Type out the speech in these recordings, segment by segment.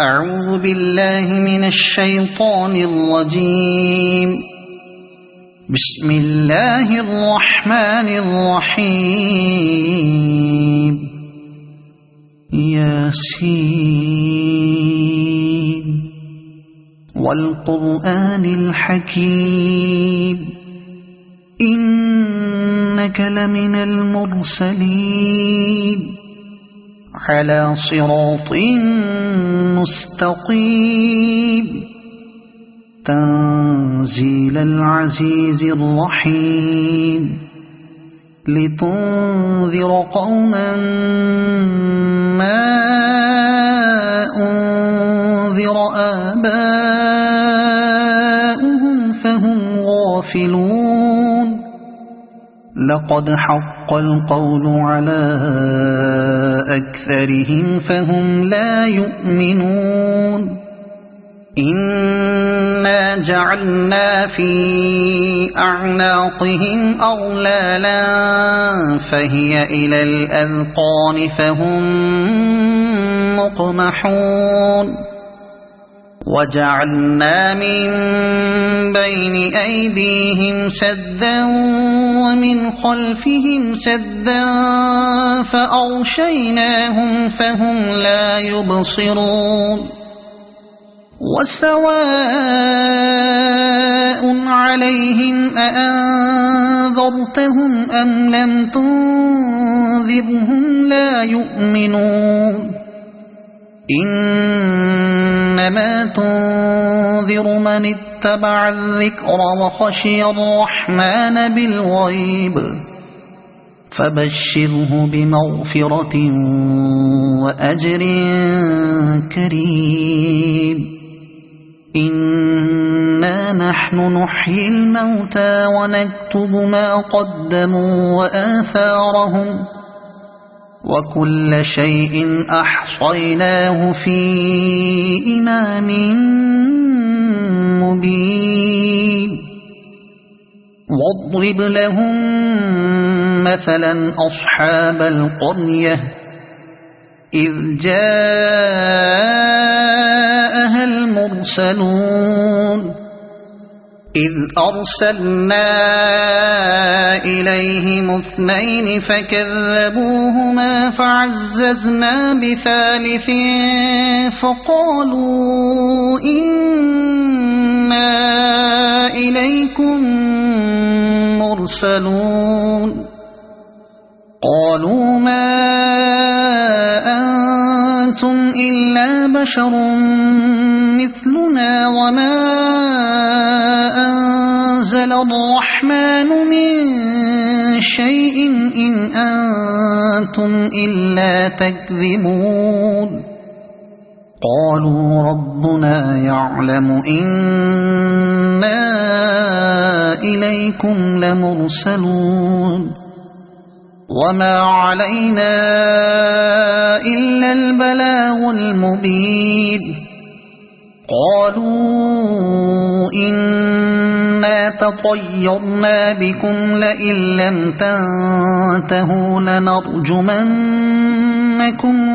أعوذ بالله من الشيطان الرجيم. بسم الله الرحمن الرحيم. ياسين والقرآن الحكيم إنك لمن المرسلين على صراط مستقيم تنزيل العزيز الرحيم لتنذر قوما ما أنذر آباؤهم فهم غافلون. لقد حق القول على أكثرهم فهم لا يؤمنون. إنا جعلنا في أعناقهم أغلالا فهي إلى الأذقان فهم مقمحون. وجعلنا من بين أيديهم سدا ومن خلفهم سدا فأغشيناهم فهم لا يبصرون. وسواء عليهم أأنذرتهم أم لم تنذرهم لا يؤمنون. إنما تنذر من اتبع الذكر وخشي الرحمن بالغيب فبشره بمغفرة وأجر كريم. إنا نحن نحيي الموتى ونكتب ما قدموا وآثارهم وكل شيء أحصيناه في إمام مبين. واضرب لهم مثلا أصحاب القرية إذ جاءها المرسلون إذ أرسلنا إليهم اثنين فكذبوهما فعززنا بثالث فقالوا إنا إليكم مرسلون. قالوا ما أنتم إلا بشر مثلنا وما أنزل الرحمن من شيء إن أنتم إلا تكذبون. قالوا ربنا يعلم إنا إليكم لمرسلون وما علينا إلا البلاغ المبين. قالوا إنا تطيرنا بكم لئن لم تنتهوا لنرجمنكم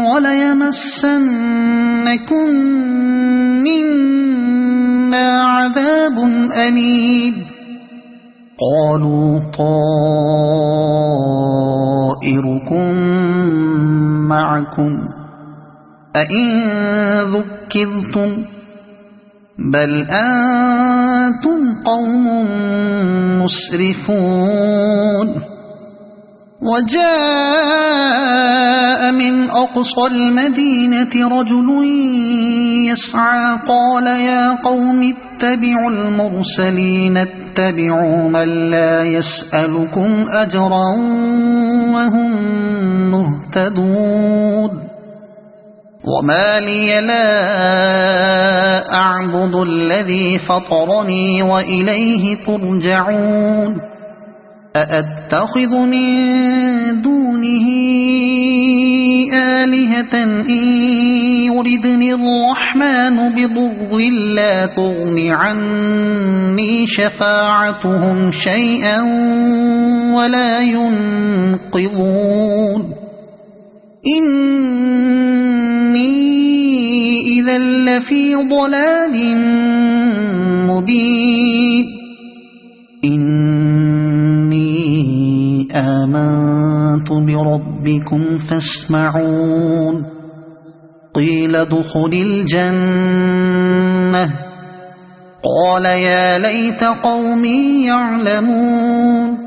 وليمسنكم منا عذاب أليم. قالوا طائركم معكم أئن ذكرتم بل أنتم قوم مسرفون. وجاء من أقصى المدينة رجل يسعى قال يا قوم اتبعوا المرسلين اتبعوا من لا يسألكم أجرا وهم مهتدون. وما لي لا أعبد الذي فطرني وإليه ترجعون. أأتخذ من دونه آلهة إن يردني الرحمن بضر لا تغن عني شفاعتهم شيئا ولا ينقذون. إني إذا إذا لفي ضلال مبين إني آمنت بربكم فاسمعون قيل ادخل الجنة قال يا ليت قومي يعلمون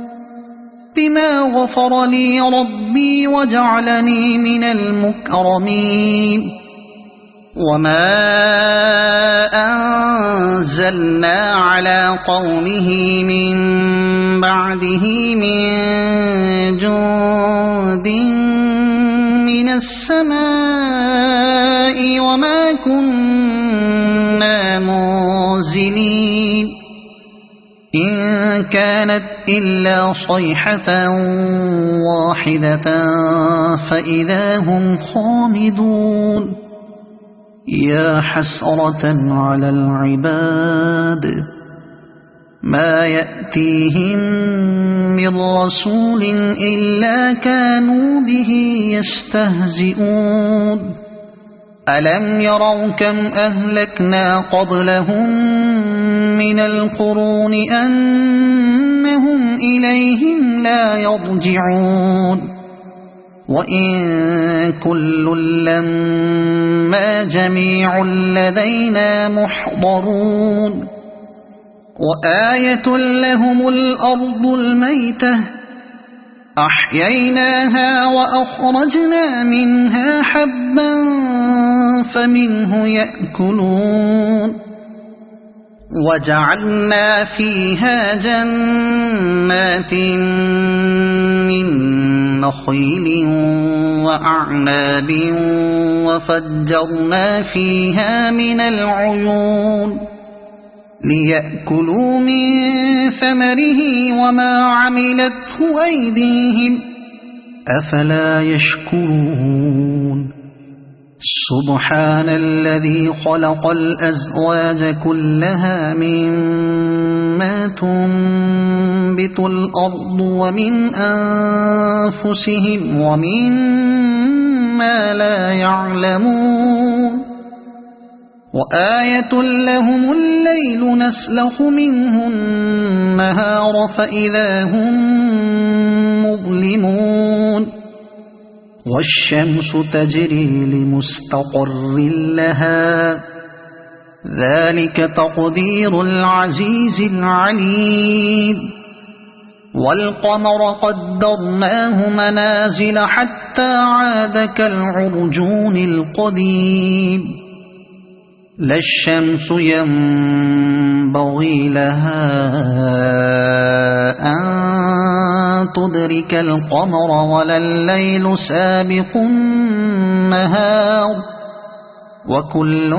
بما غفر لي ربي وجعلني من المكرمين وما أنزلنا على قومه من بعده من جند من السماء وما كنا منزلين إن كانت إلا صيحة واحدة فإذا هم خامدون يا حسرة على العباد ما يأتيهم من رسول إلا كانوا به يستهزئون ألم يروا كم أهلكنا قبلهم من القرون أنهم إليهم لا يرجعون وإن كل لما جميع لدينا محضرون وآية لهم الأرض الميتة أحييناها وأخرجنا منها حبا فمنه يأكلون وجعلنا فيها جنات من نخيل وأعناب وفجرنا فيها من العيون ليأكلوا من ثمره وما عملته أيديهم أفلا يشكرون سبحان الذي خلق الأزواج كلها مما تنبت الأرض ومن أنفسهم ومما لا يعلمون وآية لهم الليل نسلخ منه النهار فإذا هم مظلمون والشمس تجري لمستقر لها ذلك تقدير العزيز العليم والقمر قدرناه منازل حتى عاد كالعرجون القديم لا الشمس ينبغي لها أن تدرك القمر ولا الليل سابق النهار وكل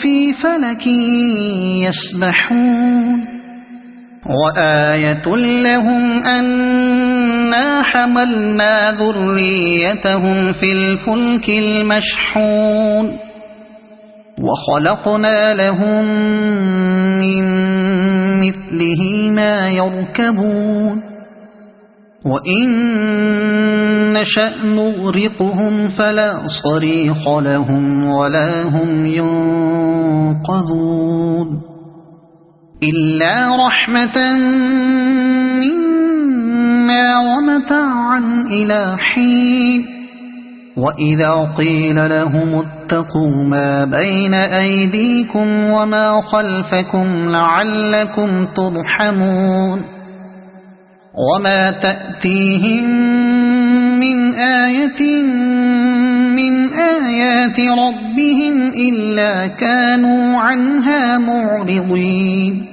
في فلك يسبحون وآية لهم أنا حملنا ذريتهم في الفلك المشحون وخلقنا لهم من مثله ما يركبون وإن نشأ نغرقهم فلا صريخ لهم ولا هم ينقذون إلا رحمة منا ومتاعا إلى حين وإذا قيل لهم اتقوا ما بين أيديكم وما خلفكم لعلكم ترحمون وما تأتيهم من آية من آيات ربهم إلا كانوا عنها معرضين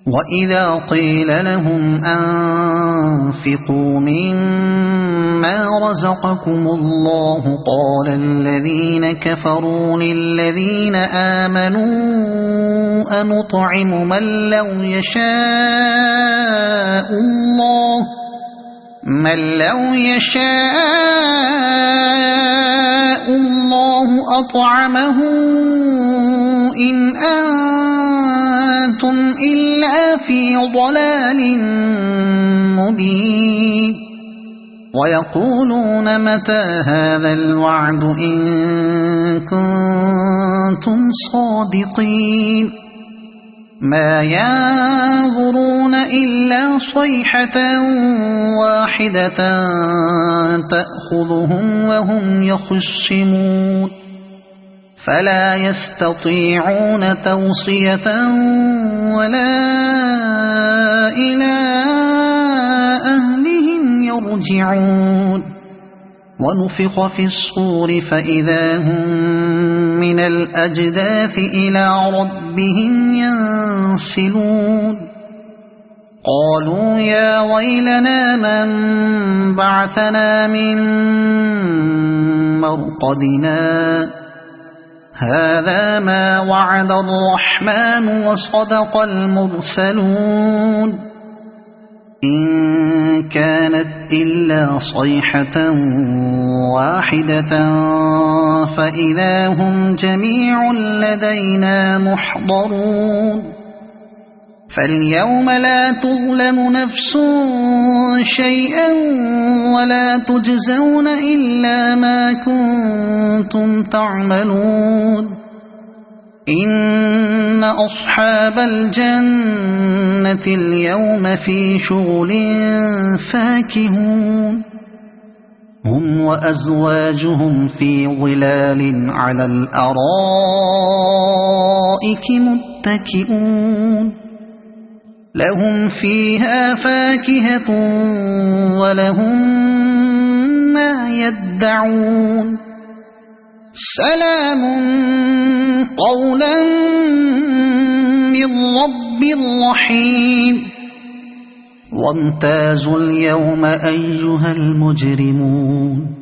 وإذا قيل لهم أنفقوا مما رزقكم الله قال الذين كفروا للذين آمنوا أنطعم من لو يشاء الله أطعمه إن أنتم إلا في ضلال مبين ويقولون متى هذا الوعد إن كنتم صادقين ما ينظرون إلا صيحة واحدة تأخذهم وهم يخصمون فلا يستطيعون توصية ولا إلى أهلهم يرجعون ونفخ في الصور فإذا هم من الأجداث إلى ربهم ينسلون قالوا يا ويلنا من بعثنا من مرقدنا هذا ما وعد الرحمن وصدق المرسلون إن كانت إلا صيحة واحدة فإذا هم جميع لدينا محضرون فاليوم لا تظلم نفس شيئا ولا تجزون إلا ما كنتم تعملون إن أصحاب الجنة اليوم في شغل فاكهون هم وأزواجهم في ظلال على الأرائك متكئون لهم فيها فاكهة ولهم ما يدعون سلام قولا من رب رحيم وامتازوا اليوم أيها المجرمون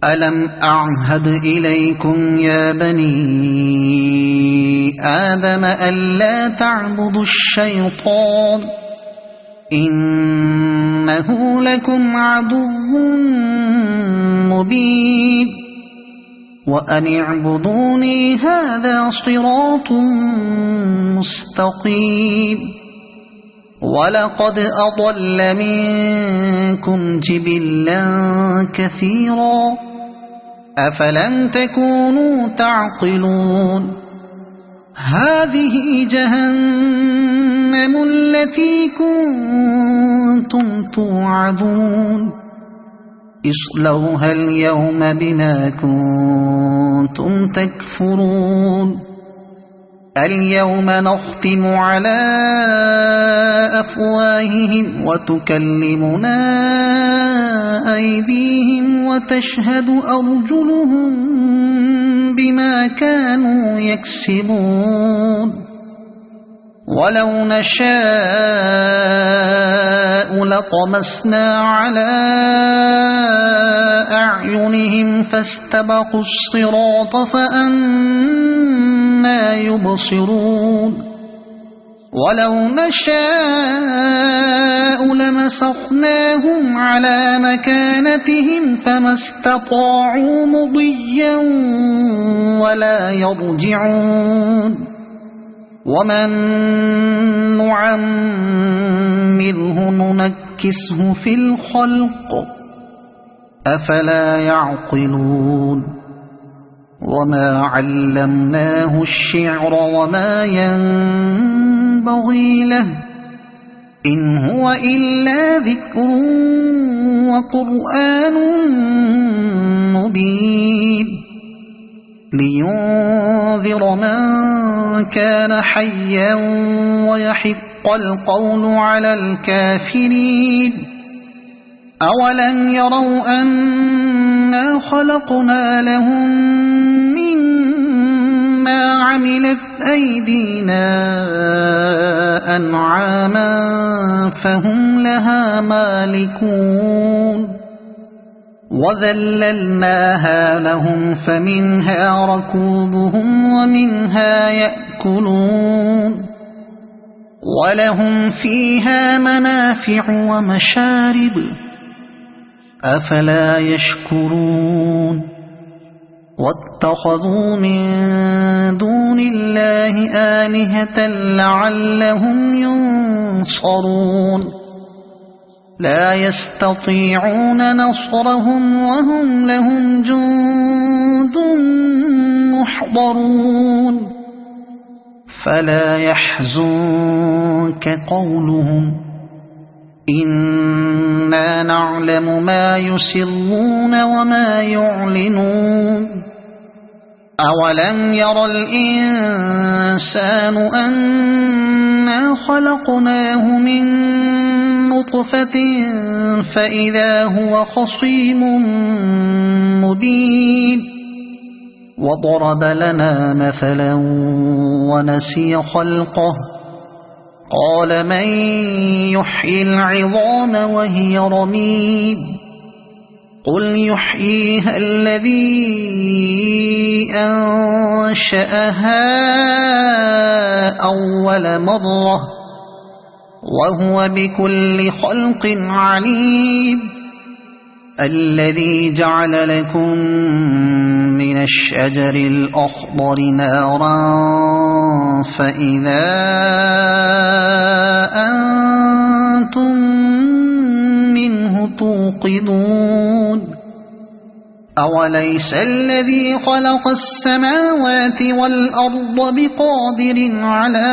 ألم أعهد إليكم يا بني آدم ألا تعبدوا الشيطان إنه لكم عدو مبين وأن اعبدوني هذا صراط مستقيم ولقد أضل منكم جبلا كثيرا أفلم تكونوا تعقلون هذه جهنم التي كنتم توعدون اصلوها اليوم بما كنتم تكفرون اليوم نختم على أفواههم وتكلمنا أيديهم وتشهد أرجلهم بما كانوا يكسبون ولو نشاء لطمسنا على أعينهم فاستبقوا الصراط فأنى يبصرون ولو نشاء لمسخناهم على مكانتهم فما استطاعوا مضيا ولا يرجعون ومن نعمره ننكسه في الخلق أفلا يعقلون وما علمناه الشعر وما ينبغي له إن هو إلا ذكر وقرآن مبين لينذر من كان حيا ويحق القول على الكافرين أولم يروا أنا خلقنا لهم مما عملت أيدينا أنعاما فهم لها مالكون وذللناها لهم فمنها ركوبهم ومنها يأكلون ولهم فيها منافع ومشارب أفلا يشكرون واتخذوا من دون الله آلهة لعلهم ينصرون لا يستطيعون نصرهم وهم لهم جند محضرون فلا يحزنك قولهم إنا نعلم ما يسرون وما يعلنون أولم ير الإنسان أنا خلقناه من نطفة فإذا هو خصيم مبين وضرب لنا مثلا ونسي خلقه قال من يحيي العظام وهي رميم قل يحييها الذي أنشأها أول مرة وهو بكل خلق عليم الذي جعل لكم من الشجر الأخضر نارا فإذا أنتم منه توقدون أوليس الذي خلق السماوات والأرض بقادر على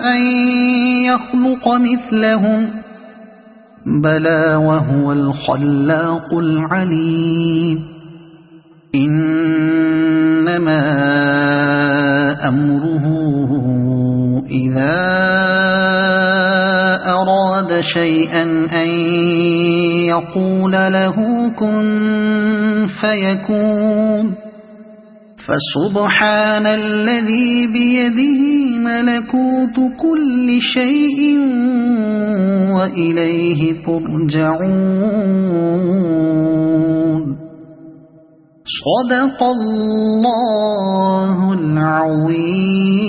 أن يخلق مثلهم بلى وهو الخلاق العليم إنما أمره إذا أراد شيئا أن يقول له كن فيكون فسبحان الذي بيده ملكوت كل شيء وإليه ترجعون صدق الله العظيم.